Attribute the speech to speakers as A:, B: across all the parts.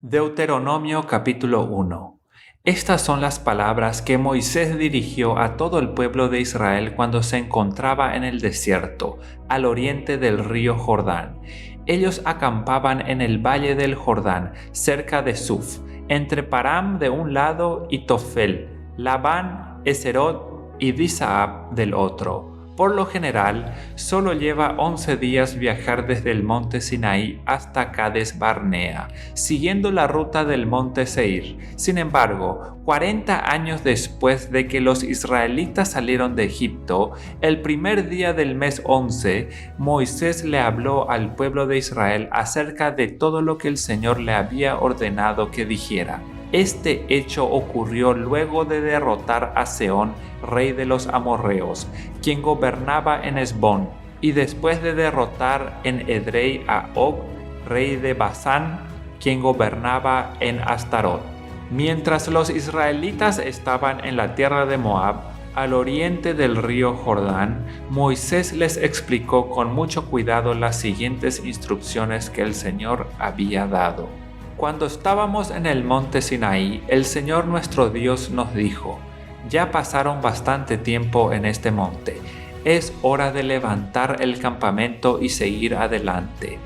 A: Deuteronomio capítulo 1. Estas son las palabras que Moisés dirigió a todo el pueblo de Israel cuando se encontraba en el desierto, al oriente del río Jordán. Ellos acampaban en el valle del Jordán, cerca de Suf, entre Param de un lado y Tofel, Labán, Eserot y Disaab del otro. Por lo general, solo lleva 11 días viajar desde el monte Sinaí hasta Cades Barnea, siguiendo la ruta del monte Seir. Sin embargo, 40 años después de que los israelitas salieron de Egipto, el primer día del mes 11, Moisés le habló al pueblo de Israel acerca de todo lo que el Señor le había ordenado que dijera. Este hecho ocurrió luego de derrotar a Sehón, rey de los amorreos, quien gobernaba en Hesbón, y después de derrotar en Edrei a Og, rey de Basán, quien gobernaba en Astarot. Mientras los israelitas estaban en la tierra de Moab, al oriente del río Jordán, Moisés les explicó con mucho cuidado las siguientes instrucciones que el Señor había dado. Cuando estábamos en el monte Sinaí, el Señor nuestro Dios nos dijo: ya pasaron bastante tiempo en este monte. Es hora de levantar el campamento y seguir adelante.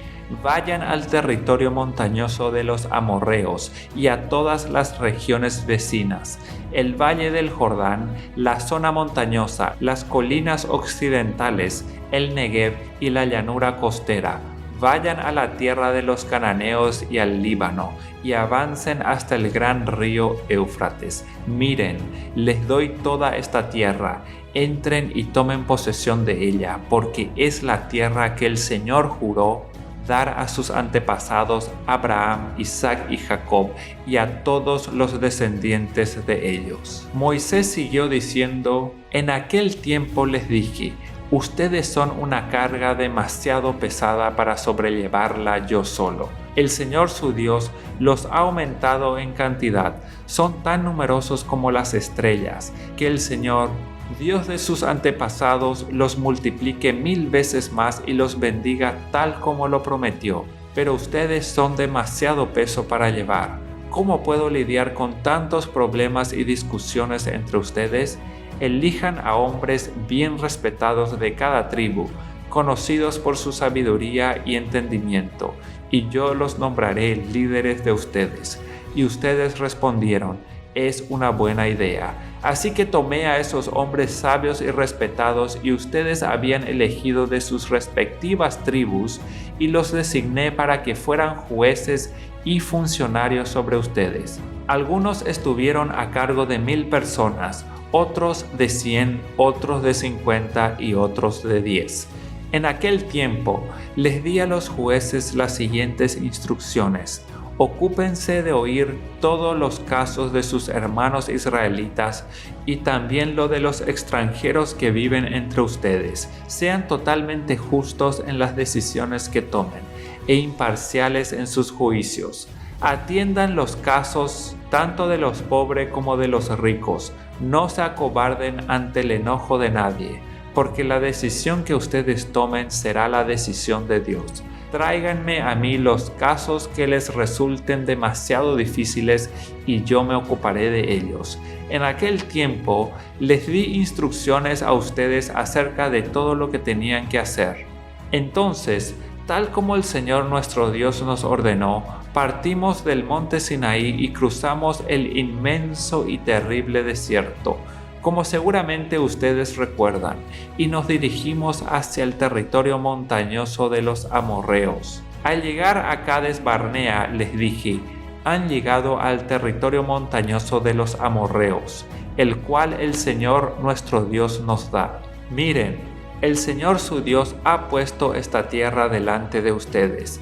A: Vayan al territorio montañoso de los amorreos y a todas las regiones vecinas, el valle del Jordán, la zona montañosa, las colinas occidentales, el Negev y la llanura costera. Vayan a la tierra de los cananeos y al Líbano, y avancen hasta el gran río Éufrates. Miren, les doy toda esta tierra. Entren y tomen posesión de ella, porque es la tierra que el Señor juró dar a sus antepasados Abraham, Isaac y Jacob, y a todos los descendientes de ellos. Moisés siguió diciendo: en aquel tiempo les dije: ustedes son una carga demasiado pesada para sobrellevarla yo solo. El Señor su Dios los ha aumentado en cantidad. Son tan numerosos como las estrellas. Que el Señor, Dios de sus antepasados, los multiplique 1000 veces más y los bendiga tal como lo prometió. Pero ustedes son demasiado peso para llevar. ¿Cómo puedo lidiar con tantos problemas y discusiones entre ustedes? Elijan a hombres bien respetados de cada tribu, conocidos por su sabiduría y entendimiento, y yo los nombraré líderes de ustedes. Y ustedes respondieron: es una buena idea. Así que tomé a esos hombres sabios y respetados y ustedes habían elegido de sus respectivas tribus, y los designé para que fueran jueces y funcionarios sobre ustedes. Algunos estuvieron a cargo de 1000 personas, otros de 100, otros de 50 y otros de 10. En aquel tiempo les di a los jueces las siguientes instrucciones: ocúpense de oír todos los casos de sus hermanos israelitas y también lo de los extranjeros que viven entre ustedes. Sean totalmente justos en las decisiones que tomen e imparciales en sus juicios. Atiendan los casos tanto de los pobres como de los ricos. No se acobarden ante el enojo de nadie, porque la decisión que ustedes tomen será la decisión de Dios. Tráiganme a mí los casos que les resulten demasiado difíciles y yo me ocuparé de ellos. En aquel tiempo les di instrucciones a ustedes acerca de todo lo que tenían que hacer. Entonces, tal como el Señor nuestro Dios nos ordenó, partimos del monte Sinaí y cruzamos el inmenso y terrible desierto, como seguramente ustedes recuerdan, y nos dirigimos hacia el territorio montañoso de los amorreos. Al llegar a Cades Barnea les dije: han llegado al territorio montañoso de los amorreos, el cual el Señor nuestro Dios nos da. Miren, el Señor su Dios ha puesto esta tierra delante de ustedes.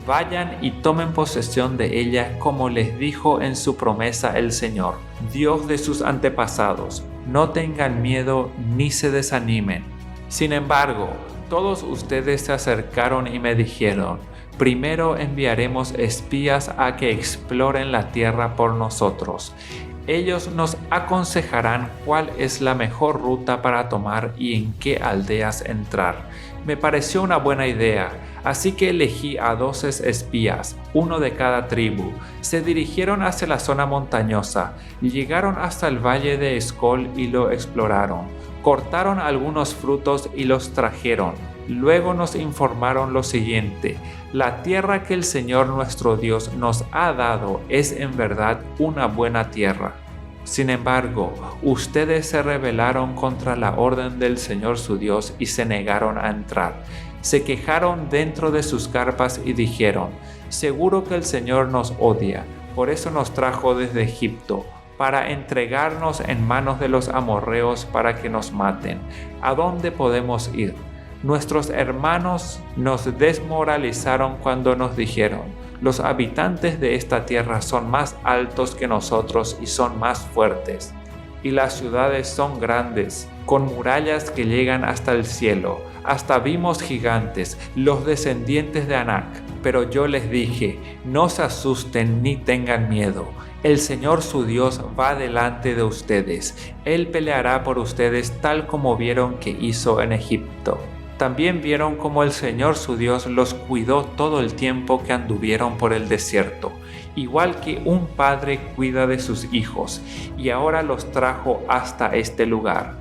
A: Vayan y tomen posesión de ella como les dijo en su promesa el Señor, Dios de sus antepasados. No tengan miedo ni se desanimen. Sin embargo, todos ustedes se acercaron y me dijeron: primero enviaremos espías a que exploren la tierra por nosotros. Ellos nos aconsejarán cuál es la mejor ruta para tomar y en qué aldeas entrar. Me pareció una buena idea, Así que elegí a 12 espías, uno de cada tribu. Se dirigieron hacia la zona montañosa, llegaron hasta el valle de Escol y lo exploraron. Cortaron algunos frutos y los trajeron. Luego nos informaron lo siguiente: la tierra que el Señor nuestro Dios nos ha dado es en verdad una buena tierra. Sin embargo, ustedes se rebelaron contra la orden del Señor su Dios y se negaron a entrar. Se quejaron dentro de sus carpas y dijeron: seguro que el Señor nos odia, por eso nos trajo desde Egipto, para entregarnos en manos de los amorreos para que nos maten. ¿A dónde podemos ir? Nuestros hermanos nos desmoralizaron cuando nos dijeron: los habitantes de esta tierra son más altos que nosotros y son más fuertes, y las ciudades son grandes, con murallas que llegan hasta el cielo. Hasta vimos gigantes, los descendientes de Anac. Pero yo les dije: no se asusten ni tengan miedo. El Señor su Dios va delante de ustedes. Él peleará por ustedes tal como vieron que hizo en Egipto. También vieron cómo el Señor su Dios los cuidó todo el tiempo que anduvieron por el desierto, igual que un padre cuida de sus hijos, y ahora los trajo hasta este lugar.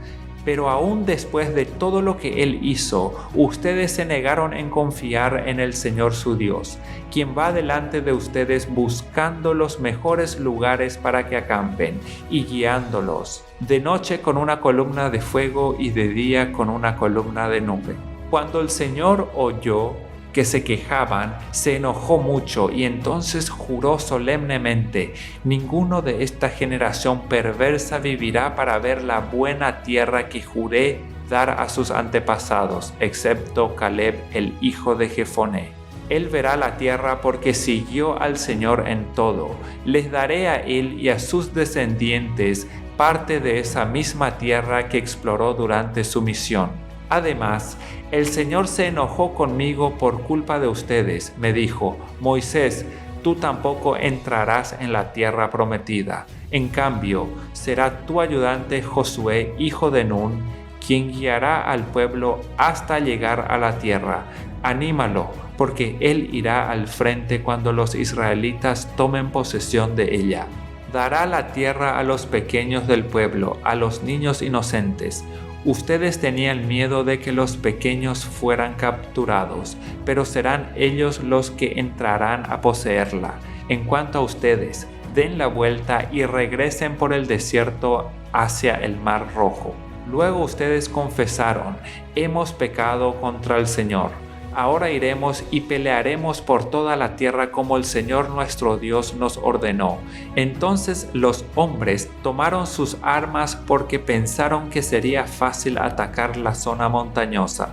A: Pero aún después de todo lo que Él hizo, ustedes se negaron en confiar en el Señor su Dios, quien va delante de ustedes buscando los mejores lugares para que acampen y guiándolos, de noche con una columna de fuego y de día con una columna de nube. Cuando el Señor oyó que se quejaban, se enojó mucho y entonces juró solemnemente: ninguno de esta generación perversa vivirá para ver la buena tierra que juré dar a sus antepasados, excepto Caleb, el hijo de Jefoné. Él verá la tierra porque siguió al Señor en todo. Les daré a él y a sus descendientes parte de esa misma tierra que exploró durante su misión. Además, el Señor se enojó conmigo por culpa de ustedes. Me dijo: Moisés, tú tampoco entrarás en la tierra prometida. En cambio, será tu ayudante Josué, hijo de Nun, quien guiará al pueblo hasta llegar a la tierra. Anímalo, porque él irá al frente cuando los israelitas tomen posesión de ella. Dará la tierra a los pequeños del pueblo, a los niños inocentes. Ustedes tenían miedo de que los pequeños fueran capturados, pero serán ellos los que entrarán a poseerla. En cuanto a ustedes, den la vuelta y regresen por el desierto hacia el Mar Rojo. Luego ustedes confesaron: hemos pecado contra el Señor. Ahora iremos y pelearemos por toda la tierra como el Señor nuestro Dios nos ordenó. Entonces los hombres tomaron sus armas porque pensaron que sería fácil atacar la zona montañosa.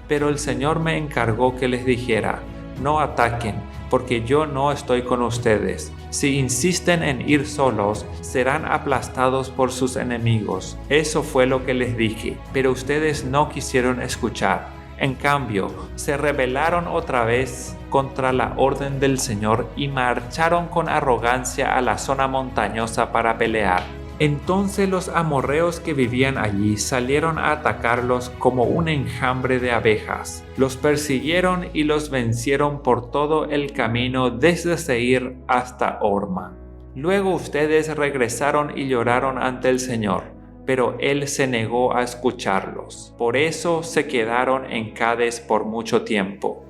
A: Pero el Señor me encargó que les dijera: no ataquen, porque yo no estoy con ustedes. Si insisten en ir solos, serán aplastados por sus enemigos. Eso fue lo que les dije, pero ustedes no quisieron escuchar. En cambio, se rebelaron otra vez contra la orden del Señor y marcharon con arrogancia a la zona montañosa para pelear. Entonces los amorreos que vivían allí salieron a atacarlos como un enjambre de abejas. Los persiguieron y los vencieron por todo el camino desde Seir hasta Horma. Luego ustedes regresaron y lloraron ante el Señor, pero él se negó a escucharlos. Por eso se quedaron en Cades por mucho tiempo.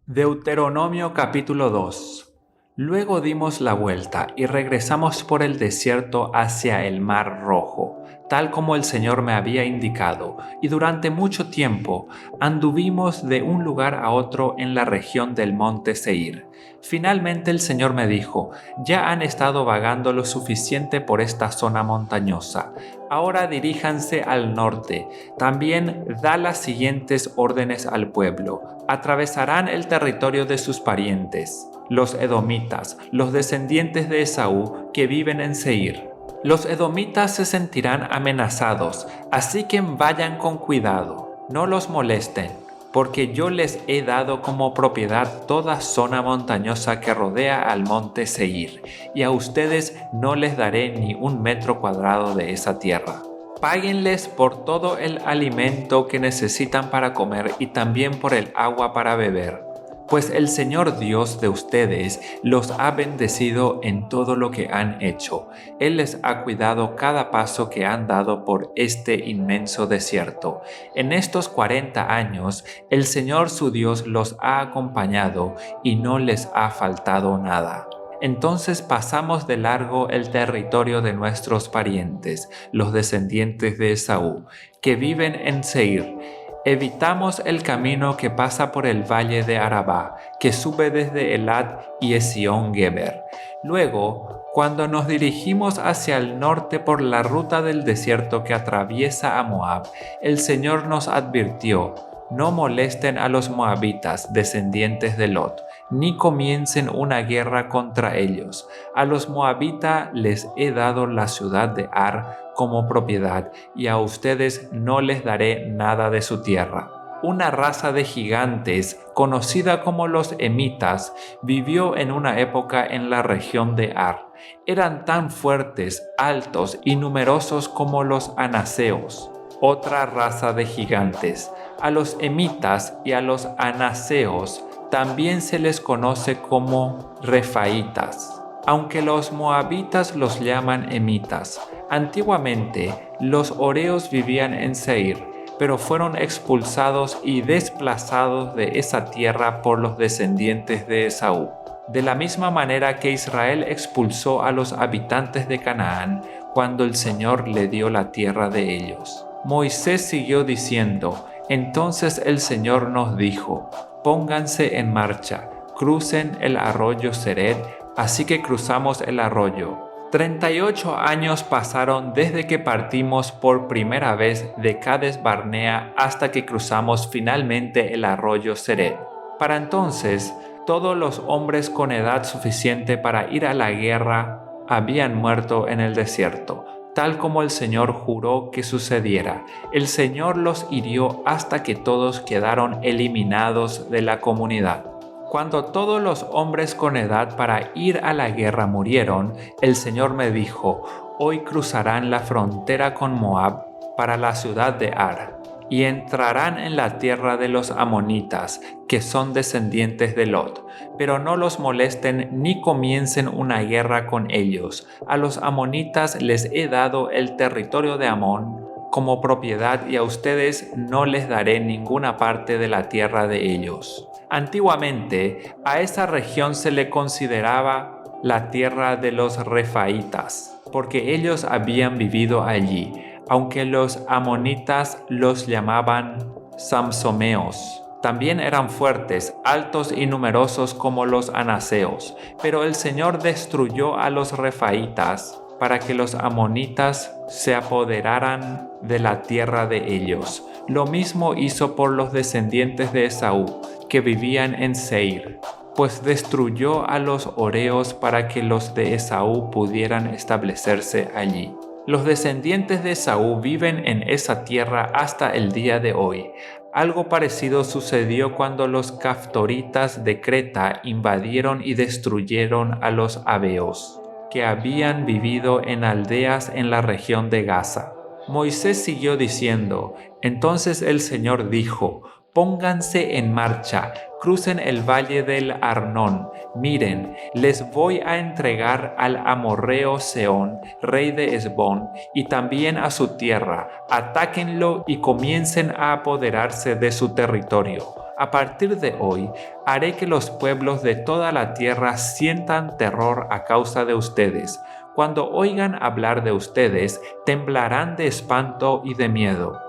A: Deuteronomio capítulo 2. Luego dimos la vuelta y regresamos por el desierto hacia el Mar Rojo, tal como el Señor me había indicado, y durante mucho tiempo anduvimos de un lugar a otro en la región del monte Seir. Finalmente el Señor me dijo: ya han estado vagando lo suficiente por esta zona montañosa. Ahora diríjanse al norte. También da las siguientes órdenes al pueblo: atravesarán el territorio de sus parientes, los edomitas, los descendientes de Esaú que viven en Seir. Los edomitas se sentirán amenazados, así que vayan con cuidado. No los molesten, porque yo les he dado como propiedad toda zona montañosa que rodea al monte Seir, y a ustedes no les daré ni 1 metro cuadrado de esa tierra. Páguenles por todo el alimento que necesitan para comer y también por el agua para beber, pues el Señor Dios de ustedes los ha bendecido en todo lo que han hecho. Él les ha cuidado cada paso que han dado por este inmenso desierto. En estos 40 años, el Señor su Dios los ha acompañado y no les ha faltado nada. Entonces pasamos de largo el territorio de nuestros parientes, los descendientes de Esaú, que viven en Seir. Evitamos el camino que pasa por el valle de Arabá, que sube desde Elat y Esión-Geber. Luego, cuando nos dirigimos hacia el norte por la ruta del desierto que atraviesa a Moab, el Señor nos advirtió: no molesten a los moabitas, descendientes de Lot, ni comiencen una guerra contra ellos. A los moabitas les he dado la ciudad de Ar como propiedad, y a ustedes no les daré nada de su tierra. Una raza de gigantes, conocida como los emitas, vivió en una época en la región de Ar. Eran tan fuertes, altos y numerosos como los anaseos, otra raza de gigantes. A los emitas y a los anaseos también se les conoce como refaitas, aunque los moabitas los llaman emitas. Antiguamente, los horeos vivían en Seir, pero fueron expulsados y desplazados de esa tierra por los descendientes de Esaú. De la misma manera que Israel expulsó a los habitantes de Canaán cuando el Señor le dio la tierra de ellos. Moisés siguió diciendo: entonces el Señor nos dijo: pónganse en marcha, crucen el arroyo Sered. Así que cruzamos el arroyo. 38 años pasaron desde que partimos por primera vez de Cades Barnea hasta que cruzamos finalmente el arroyo Sered. Para entonces, todos los hombres con edad suficiente para ir a la guerra habían muerto en el desierto, tal como el Señor juró que sucediera. El Señor los hirió hasta que todos quedaron eliminados de la comunidad. Cuando todos los hombres con edad para ir a la guerra murieron, el Señor me dijo: hoy cruzarán la frontera con Moab para la ciudad de Ar, y entrarán en la tierra de los amonitas, que son descendientes de Lot. Pero no los molesten ni comiencen una guerra con ellos. A los amonitas les he dado el territorio de Amón como propiedad, y a ustedes no les daré ninguna parte de la tierra de ellos. Antiguamente, a esa región se le consideraba la tierra de los refaitas, porque ellos habían vivido allí, aunque los amonitas los llamaban samsomeos. También eran fuertes, altos y numerosos como los anaseos, pero el Señor destruyó a los refaitas para que los amonitas se apoderaran de la tierra de ellos. Lo mismo hizo por los descendientes de Esaú, que vivían en Seir, pues destruyó a los horeos para que los de Esaú pudieran establecerse allí. Los descendientes de Esaú viven en esa tierra hasta el día de hoy. Algo parecido sucedió cuando los caftoritas de Creta invadieron y destruyeron a los aveos, que habían vivido en aldeas en la región de Gaza. Moisés siguió diciendo: entonces el Señor dijo: pónganse en marcha, crucen el valle del Arnón. Miren, les voy a entregar al amorreo Sehón, rey de Hesbón, y también a su tierra. Atáquenlo y comiencen a apoderarse de su territorio. A partir de hoy, haré que los pueblos de toda la tierra sientan terror a causa de ustedes. Cuando oigan hablar de ustedes, temblarán de espanto y de miedo.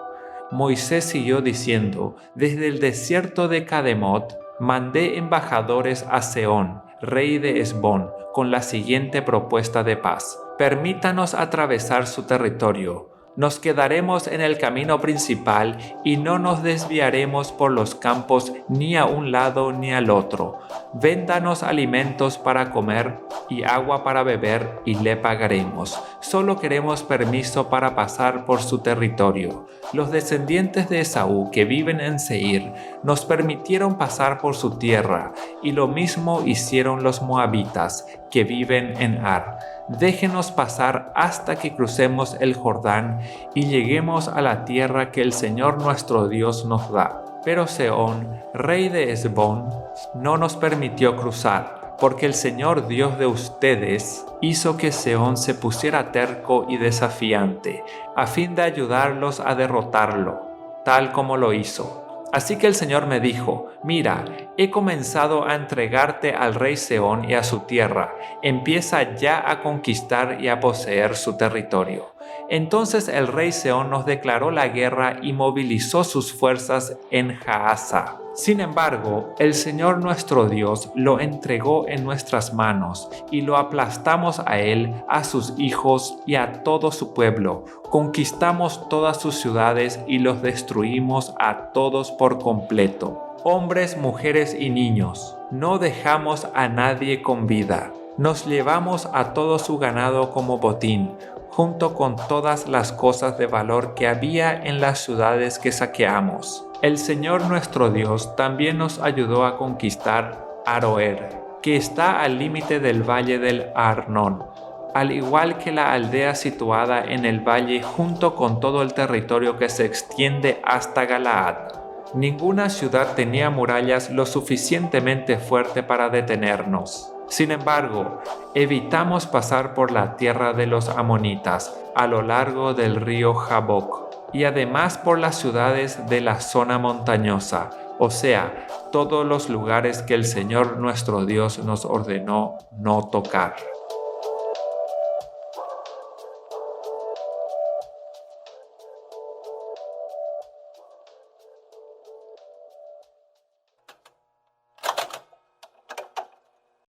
A: Moisés siguió diciendo: desde el desierto de Cademot mandé embajadores a Sehón, rey de Hesbón, con la siguiente propuesta de paz: permítanos atravesar su territorio. Nos quedaremos en el camino principal y no nos desviaremos por los campos ni a un lado ni al otro. Véndanos alimentos para comer y agua para beber y le pagaremos. Solo queremos permiso para pasar por su territorio. Los descendientes de Esaú que viven en Seir nos permitieron pasar por su tierra, y lo mismo hicieron los moabitas, que viven en Ar. Déjenos pasar hasta que crucemos el Jordán y lleguemos a la tierra que el Señor nuestro Dios nos da. Pero Sehón, rey de Hesbón, no nos permitió cruzar, porque el Señor Dios de ustedes hizo que Sehón se pusiera terco y desafiante, a fin de ayudarlos a derrotarlo, tal como lo hizo. Así que el Señor me dijo: mira, he comenzado a entregarte al rey Sehón y a su tierra. Empieza ya a conquistar y a poseer su territorio. Entonces el rey Sehón nos declaró la guerra y movilizó sus fuerzas en Jahaza. Sin embargo, el Señor nuestro Dios lo entregó en nuestras manos y lo aplastamos a él, a sus hijos y a todo su pueblo. Conquistamos todas sus ciudades y los destruimos a todos por completo. Hombres, mujeres y niños, no dejamos a nadie con vida. Nos llevamos a todo su ganado como botín, junto con todas las cosas de valor que había en las ciudades que saqueamos. El Señor nuestro Dios también nos ayudó a conquistar Aroer, que está al límite del valle del Arnón, al igual que la aldea situada en el valle junto con todo el territorio que se extiende hasta Galaad. Ninguna ciudad tenía murallas lo suficientemente fuerte para detenernos. Sin embargo, evitamos pasar por la tierra de los amonitas a lo largo del río Jaboc y además por las ciudades de la zona montañosa, o sea, todos los lugares que el Señor nuestro Dios nos ordenó no tocar.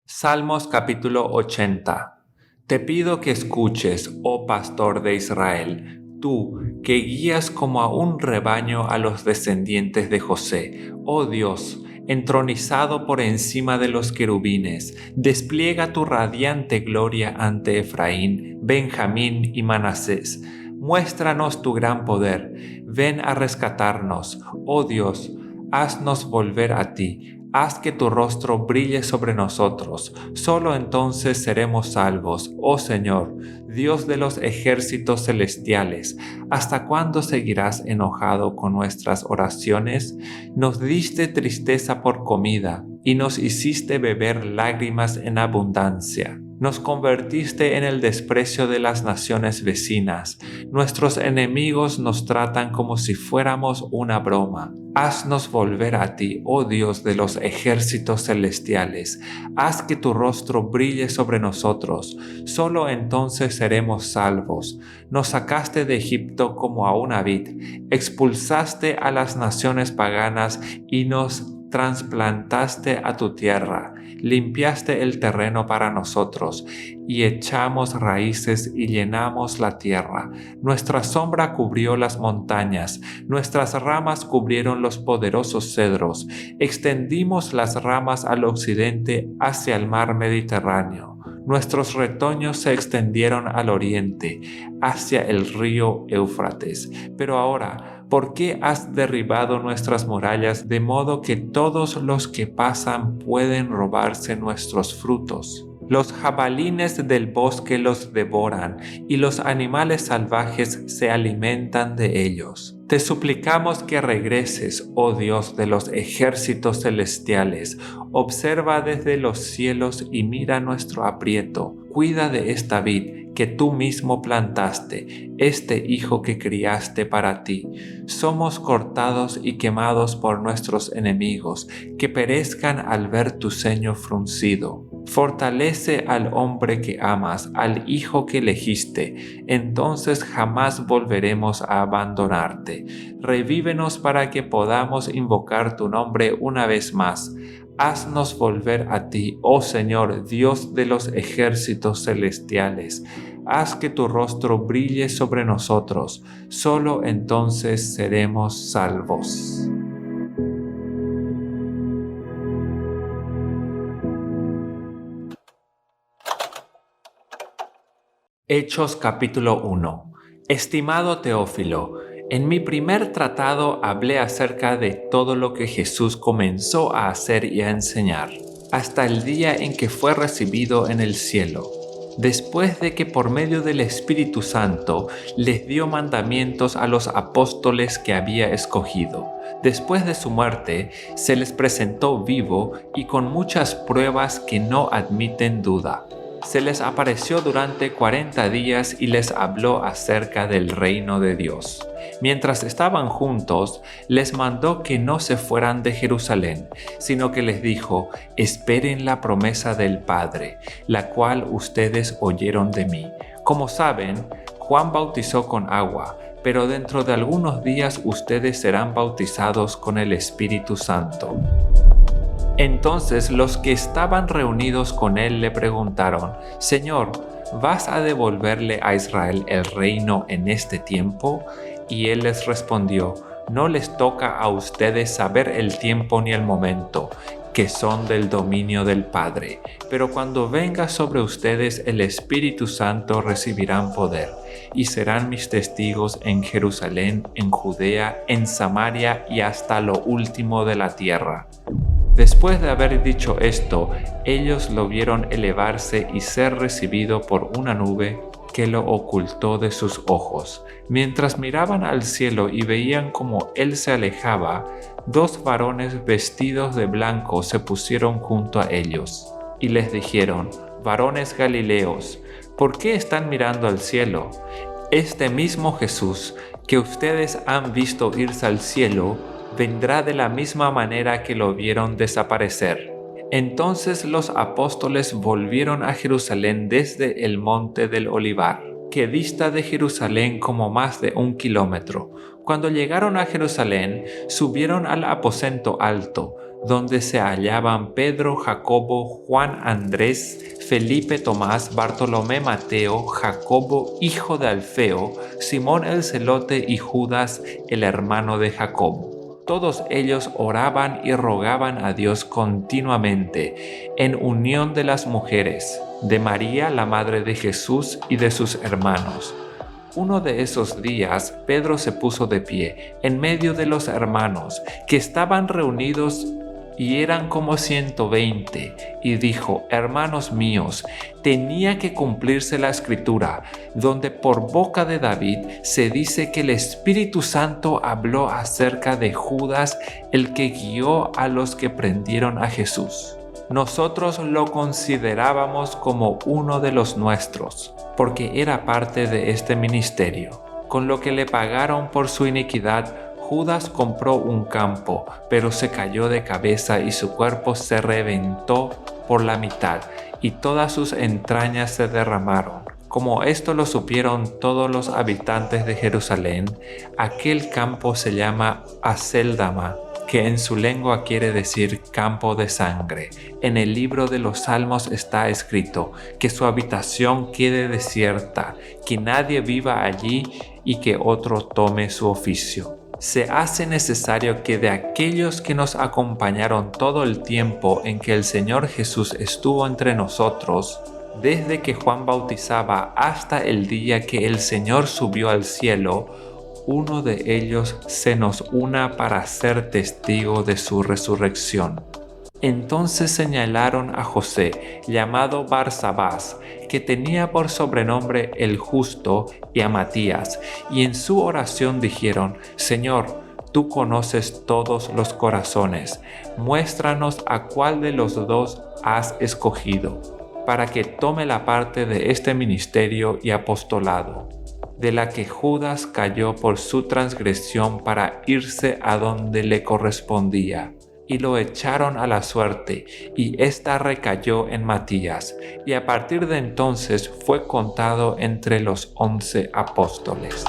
A: Salmos capítulo 80. Te pido que escuches, oh pastor de Israel, tú que guías como a un rebaño a los descendientes de José. Oh Dios, entronizado por encima de los querubines, despliega tu radiante gloria ante Efraín, Benjamín y Manasés. Muéstranos tu gran poder, ven a rescatarnos. Oh Dios, haznos volver a ti. Haz que tu rostro brille sobre nosotros, solo entonces seremos salvos, oh Señor, Dios de los ejércitos celestiales. ¿Hasta cuándo seguirás enojado con nuestras oraciones? Nos diste tristeza por comida y nos hiciste beber lágrimas en abundancia. Nos convertiste en el desprecio de las naciones vecinas. Nuestros enemigos nos tratan como si fuéramos una broma. Haznos volver a ti, oh Dios de los ejércitos celestiales. Haz que tu rostro brille sobre nosotros. Solo entonces seremos salvos. Nos sacaste de Egipto como a una vid. Expulsaste a las naciones paganas y nos trasplantaste a tu tierra. Limpiaste el terreno para nosotros y echamos raíces y llenamos la tierra. Nuestra sombra cubrió las montañas, nuestras ramas cubrieron los poderosos cedros. Extendimos las ramas al occidente hacia el mar Mediterráneo. Nuestros retoños se extendieron al oriente, hacia el río Éufrates. Pero ahora, ¿por qué has derribado nuestras murallas de modo que todos los que pasan pueden robarse nuestros frutos? Los jabalines del bosque los devoran y los animales salvajes se alimentan de ellos. Te suplicamos que regreses, oh Dios de los ejércitos celestiales. Observa desde los cielos y mira nuestro aprieto. Cuida de esta vid que tú mismo plantaste, este hijo que criaste para ti. Somos cortados y quemados por nuestros enemigos, que perezcan al ver tu ceño fruncido. Fortalece al hombre que amas, al hijo que elegiste, entonces jamás volveremos a abandonarte. Revívenos para que podamos invocar tu nombre una vez más. Haznos volver a ti, oh Señor, Dios de los ejércitos celestiales. Haz que tu rostro brille sobre nosotros, solo entonces seremos salvos. Hechos capítulo 1. Estimado Teófilo, en mi primer tratado hablé acerca de todo lo que Jesús comenzó a hacer y a enseñar. hasta el día en que fue recibido en el cielo, después de que por medio del Espíritu Santo les dio mandamientos a los apóstoles que había escogido. Después de su muerte, se les presentó vivo y con muchas pruebas que no admiten duda. Se les apareció durante 40 días y les habló acerca del reino de Dios. Mientras estaban juntos, les mandó que no se fueran de Jerusalén, sino que les dijo: esperen la promesa del Padre, la cual ustedes oyeron de mí. Como saben, Juan bautizó con agua, pero dentro de algunos días ustedes serán bautizados con el Espíritu Santo. Entonces los que estaban reunidos con él le preguntaron: Señor, ¿vas a devolverle a Israel el reino en este tiempo? Y él les respondió: no les toca a ustedes saber el tiempo ni el momento, que son del dominio del Padre. Pero cuando venga sobre ustedes el Espíritu Santo recibirán poder, y serán mis testigos en Jerusalén, en Judea, en Samaria y hasta lo último de la tierra. Después de haber dicho esto, ellos lo vieron elevarse y ser recibido por una nube que lo ocultó de sus ojos. Mientras miraban al cielo y veían cómo él se alejaba, dos varones vestidos de blanco se pusieron junto a ellos y les dijeron: varones Galileos, ¿por qué están mirando al cielo? Este mismo Jesús que ustedes han visto irse al cielo, vendrá de la misma manera que lo vieron desaparecer. Entonces los apóstoles volvieron a Jerusalén desde el monte del Olivar, que dista de Jerusalén como más de 1 kilómetro. Cuando llegaron a Jerusalén, subieron al aposento alto, donde se hallaban Pedro, Jacobo, Juan, Andrés, Felipe, Tomás, Bartolomé, Mateo, Jacobo, hijo de Alfeo, Simón el celote y Judas, el hermano de Jacobo. Todos ellos oraban y rogaban a Dios continuamente, en unión de las mujeres, de María, la madre de Jesús, y de sus hermanos. Uno de esos días, Pedro se puso de pie, en medio de los hermanos, que estaban reunidos y eran como 120, y dijo: hermanos míos, tenía que cumplirse la Escritura, donde por boca de David se dice que el Espíritu Santo habló acerca de Judas, el que guió a los que prendieron a Jesús. Nosotros lo considerábamos como uno de los nuestros, porque era parte de este ministerio. Con lo que le pagaron por su iniquidad, Judas compró un campo, pero se cayó de cabeza y su cuerpo se reventó por la mitad y todas sus entrañas se derramaron. Como esto lo supieron todos los habitantes de Jerusalén, aquel campo se llama Aceldama, que en su lengua quiere decir campo de sangre. En el libro de los Salmos está escrito: que su habitación quede desierta, que nadie viva allí y que otro tome su oficio. Se hace necesario que de aquellos que nos acompañaron todo el tiempo en que el Señor Jesús estuvo entre nosotros, desde que Juan bautizaba hasta el día que el Señor subió al cielo, uno de ellos se nos una para ser testigo de su resurrección. Entonces señalaron a José, llamado Barsabás, que tenía por sobrenombre el Justo, y a Matías, y en su oración dijeron: Señor, tú conoces todos los corazones, muéstranos a cuál de los dos has escogido, para que tome la parte de este ministerio y apostolado, de la que Judas cayó por su transgresión para irse a donde le correspondía. Y lo echaron a la suerte, y ésta recayó en Matías, y a partir de entonces fue contado entre los 11 apóstoles.